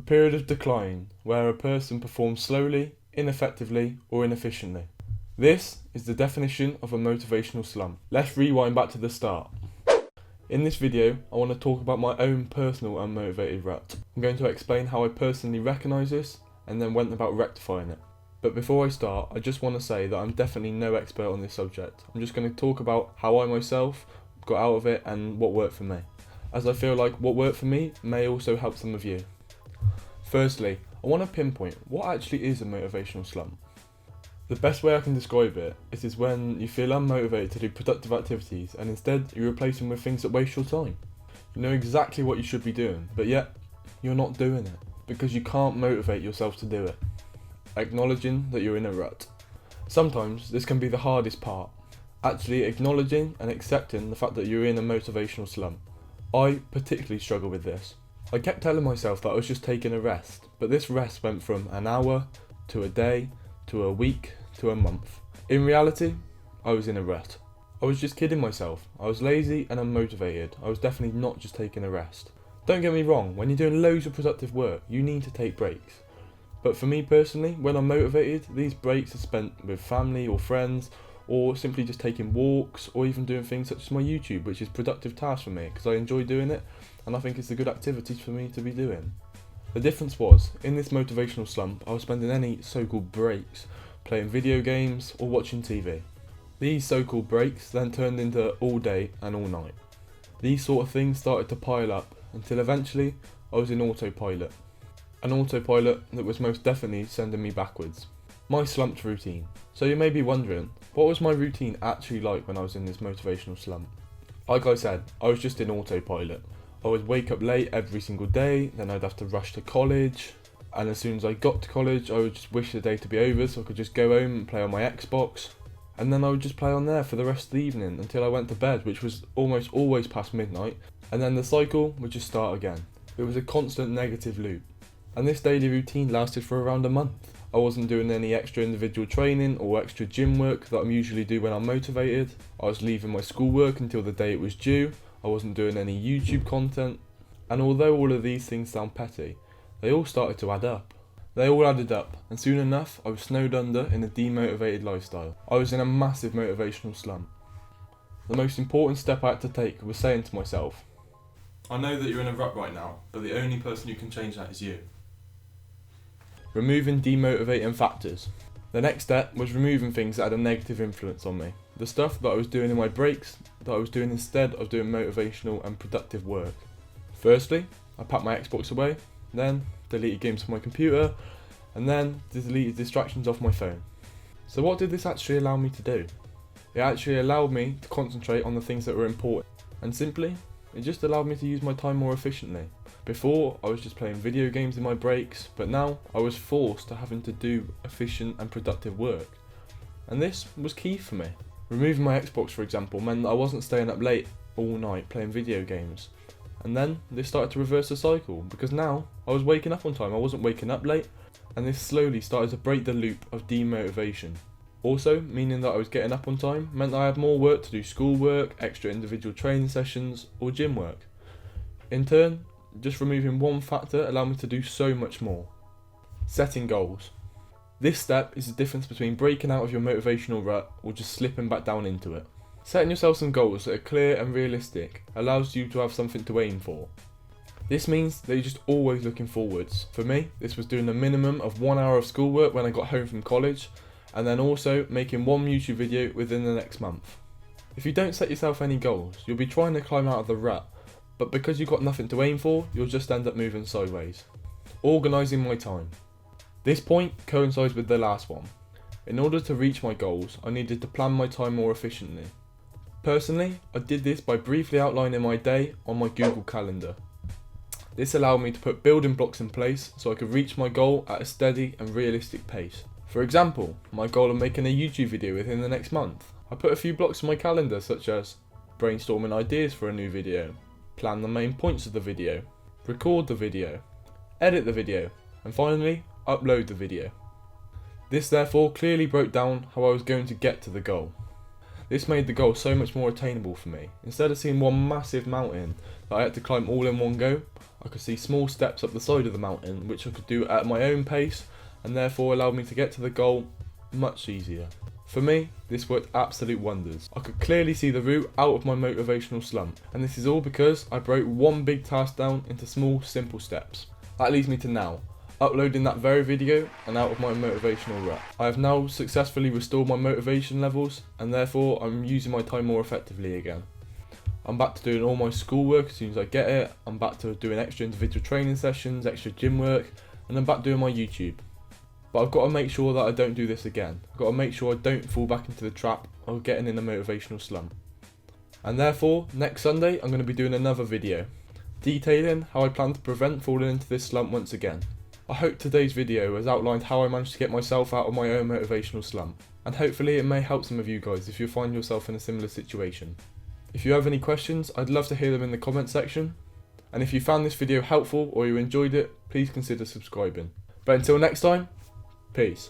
period of decline where a person performs slowly, ineffectively, or inefficiently. This is the definition of a motivational slump. Let's rewind back to the start. In this video, I want to talk about my own personal unmotivated rut. I'm going to explain how I personally recognise this and then went about rectifying it. But before I start, I just want to say that I'm definitely no expert on this subject. I'm just going to talk about how I myself got out of it and what worked for me, as I feel like what worked for me may also help some of you. Firstly, I want to pinpoint what actually is a motivational slump. The best way I can describe it is when you feel unmotivated to do productive activities and instead you replace them with things that waste your time. You know exactly what you should be doing, but yet you're not doing it because you can't motivate yourself to do it. Acknowledging that you're in a rut. Sometimes this can be the hardest part, actually acknowledging and accepting the fact that you're in a motivational slump. I particularly struggle with this. I kept telling myself that I was just taking a rest, but this rest went from an hour to a day to a week to a month. In reality, I was in a rut. I was just kidding myself. I was lazy and unmotivated. I was definitely not just taking a rest. Don't get me wrong, when you're doing loads of productive work, you need to take breaks. But for me personally, when I'm motivated, these breaks are spent with family or friends, or simply just taking walks, or even doing things such as my YouTube, which is productive tasks for me, because I enjoy doing it, and I think it's a good activity for me to be doing. The difference was, in this motivational slump, I was spending any so-called breaks playing video games or watching TV. These so-called breaks then turned into all day and all night. These sort of things started to pile up until eventually I was in autopilot. An autopilot that was most definitely sending me backwards. My slumped routine. So you may be wondering, what was my routine actually like when I was in this motivational slump? Like I said, I was just in autopilot. I would wake up late every single day, then I'd have to rush to college, and as soon as I got to college I would just wish the day to be over so I could just go home and play on my Xbox, and then I would just play on there for the rest of the evening until I went to bed, which was almost always past midnight, and then the cycle would just start again. It was a constant negative loop, and this daily routine lasted for around a month. I wasn't doing any extra individual training or extra gym work that I usually do when I'm motivated. I was leaving my schoolwork until the day it was due. I wasn't doing any YouTube content, and although all of these things sound petty, they all started to add up. They all added up, and soon enough I was snowed under in a demotivated lifestyle. I was in a massive motivational slump. The most important step I had to take was saying to myself, I know that you're in a rut right now, but the only person who can change that is you. Removing demotivating factors. The next step was removing things that had a negative influence on me. The stuff that I was doing in my breaks, that I was doing instead of doing motivational and productive work. Firstly, I packed my Xbox away, then deleted games from my computer, and then deleted distractions off my phone. So what did this actually allow me to do? It actually allowed me to concentrate on the things that were important, and simply, it just allowed me to use my time more efficiently. Before, I was just playing video games in my breaks, but now I was forced to having to do efficient and productive work. And this was key for me. Removing my Xbox, for example, meant that I wasn't staying up late all night playing video games. And then this started to reverse the cycle, because now I was waking up on time, I wasn't waking up late, and this slowly started to break the loop of demotivation. Also, meaning that I was getting up on time meant that I had more work to do schoolwork, extra individual training sessions, or gym work. In turn, just removing one factor allowed me to do so much more. Setting goals. This step is the difference between breaking out of your motivational rut or just slipping back down into it. Setting yourself some goals that are clear and realistic allows you to have something to aim for. This means that you're just always looking forwards. For me, this was doing a minimum of 1 hour of schoolwork when I got home from college, and then also making one YouTube video within the next month. If you don't set yourself any goals, you'll be trying to climb out of the rut, but because you've got nothing to aim for, you'll just end up moving sideways. Organising my time. This point coincides with the last one. In order to reach my goals, I needed to plan my time more efficiently. Personally, I did this by briefly outlining my day on my Google Calendar. This allowed me to put building blocks in place so I could reach my goal at a steady and realistic pace. For example, my goal of making a YouTube video within the next month. I put a few blocks in my calendar such as brainstorming ideas for a new video, plan the main points of the video, record the video, edit the video, and finally, upload the video. This therefore clearly broke down how I was going to get to the goal. This made the goal so much more attainable for me. Instead of seeing one massive mountain that I had to climb all in one go, I could see small steps up the side of the mountain which I could do at my own pace, and therefore allowed me to get to the goal much easier. For me, this worked absolute wonders. I could clearly see the route out of my motivational slump, and this is all because I broke one big task down into small, simple steps. That leads me to now, uploading that very video and out of my motivational rut. I have now successfully restored my motivation levels, and therefore I'm using my time more effectively again. I'm back to doing all my schoolwork as soon as I get it, I'm back to doing extra individual training sessions, extra gym work, and I'm back doing my YouTube. But I've got to make sure that I don't do this again. I've got to make sure I don't fall back into the trap of getting in a motivational slump. And therefore, next Sunday I'm going to be doing another video, detailing how I plan to prevent falling into this slump once again. I hope today's video has outlined how I managed to get myself out of my own motivational slump, and hopefully it may help some of you guys if you find yourself in a similar situation. If you have any questions, I'd love to hear them in the comment section, and if you found this video helpful or you enjoyed it, please consider subscribing. But until next time, peace.